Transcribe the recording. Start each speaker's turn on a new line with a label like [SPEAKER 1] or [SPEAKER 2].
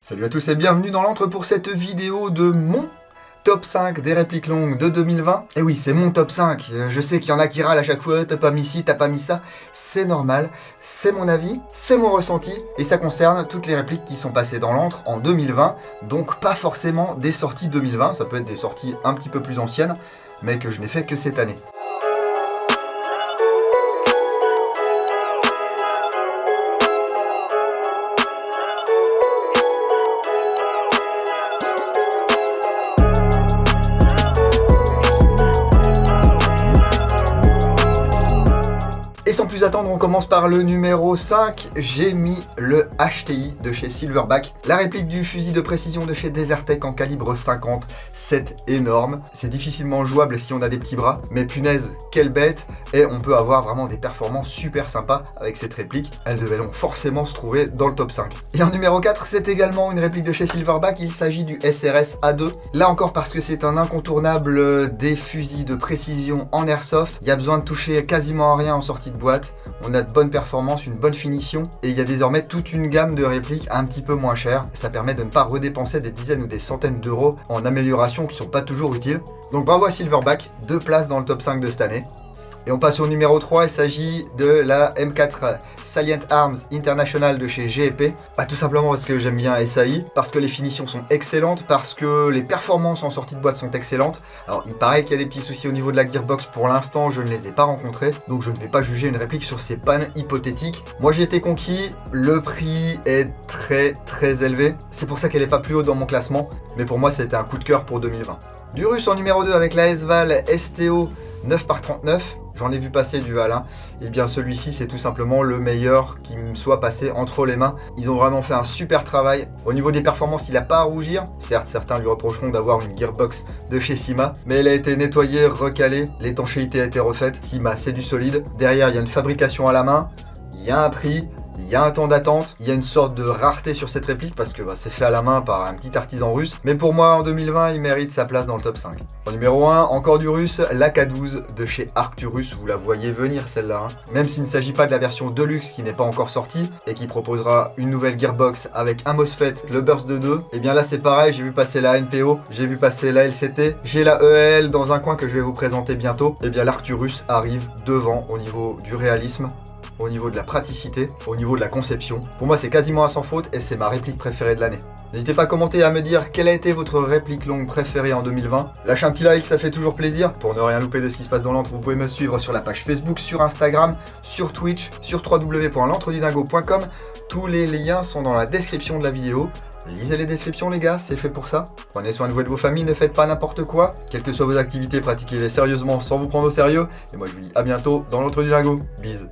[SPEAKER 1] Salut à tous et bienvenue dans l'antre pour cette vidéo de mon top 5 des répliques longues de 2020. Et oui, c'est mon top 5, je sais qu'il y en a qui râlent à chaque fois, t'as pas mis ci, t'as pas mis ça, c'est normal, c'est mon avis, c'est mon ressenti, et ça concerne toutes les répliques qui sont passées dans l'antre en 2020, donc pas forcément des sorties 2020, ça peut être des sorties un petit peu plus anciennes, mais que je n'ai fait que cette année. Et sans plus attendre, on commence par le numéro 5. J'ai mis le HTI de chez Silverback. La réplique du fusil de précision de chez Desertec en calibre 50. C'est énorme. C'est difficilement jouable si on a des petits bras. Mais punaise, quelle bête. Et on peut avoir vraiment des performances super sympas avec cette réplique. Elle devait donc forcément se trouver dans le top 5. Et en numéro 4, c'est également une réplique de chez Silverback. Il s'agit du SRS A2. Là encore parce que c'est un incontournable des fusils de précision en airsoft. Il y a besoin de toucher quasiment à rien en sortie de boîte, on a de bonnes performances, une bonne finition et il y a désormais toute une gamme de répliques un petit peu moins chères. Ça permet de ne pas redépenser des dizaines ou des centaines d'euros en améliorations qui ne sont pas toujours utiles. Donc bravo à Silverback, 2 places dans le top 5 de cette année. Et on passe au numéro 3, il s'agit de la M4 Salient Arms International de chez GEP. Tout simplement parce que j'aime bien SAI, parce que les finitions sont excellentes, parce que les performances en sortie de boîte sont excellentes. Alors il paraît qu'il y a des petits soucis au niveau de la gearbox, pour l'instant je ne les ai pas rencontrés, donc je ne vais pas juger une réplique sur ces pannes hypothétiques. Moi j'ai été conquis, le prix est très élevé, c'est pour ça qu'elle n'est pas plus haute dans mon classement, mais pour moi c'était un coup de cœur pour 2020. Du russe en numéro 2 avec la SVAL STO 9x39. J'en ai vu passer du Val, et bien celui-ci c'est tout simplement le meilleur qui me soit passé entre les mains. Ils ont vraiment fait un super travail. Au niveau des performances, il n'a pas à rougir. Certes, certains lui reprocheront d'avoir une gearbox de chez Syma, mais elle a été nettoyée, recalée, l'étanchéité a été refaite. Syma, c'est du solide. Derrière, il y a une fabrication à la main, il y a un prix, il y a un temps d'attente, il y a une sorte de rareté sur cette réplique parce que c'est fait à la main par un petit artisan russe. Mais pour moi, en 2020, il mérite sa place dans le top 5. En numéro 1, encore du russe, la K12 de chez Arcturus. Vous la voyez venir celle-là. Même s'il ne s'agit pas de la version Deluxe qui n'est pas encore sortie et qui proposera une nouvelle gearbox avec un MOSFET, le burst de 2. Et bien là, c'est pareil, j'ai vu passer la NPO, j'ai vu passer la LCT, j'ai la EL dans un coin que je vais vous présenter bientôt. Et bien l'Arcturus arrive devant au niveau du réalisme, au niveau de la praticité, au niveau de la conception. Pour moi, c'est quasiment à sans faute et c'est ma réplique préférée de l'année. N'hésitez pas à commenter et à me dire quelle a été votre réplique longue préférée en 2020. Lâchez un petit like, ça fait toujours plaisir. Pour ne rien louper de ce qui se passe dans l'antre, vous pouvez me suivre sur la page Facebook, sur Instagram, sur Twitch, sur www.l'antredudingo.com. Tous les liens sont dans la description de la vidéo. Lisez les descriptions les gars, c'est fait pour ça. Prenez soin de vous et de vos familles, ne faites pas n'importe quoi. Quelles que soient vos activités, pratiquez-les sérieusement sans vous prendre au sérieux. Et moi je vous dis à bientôt dans l'antre du dingo. Bise.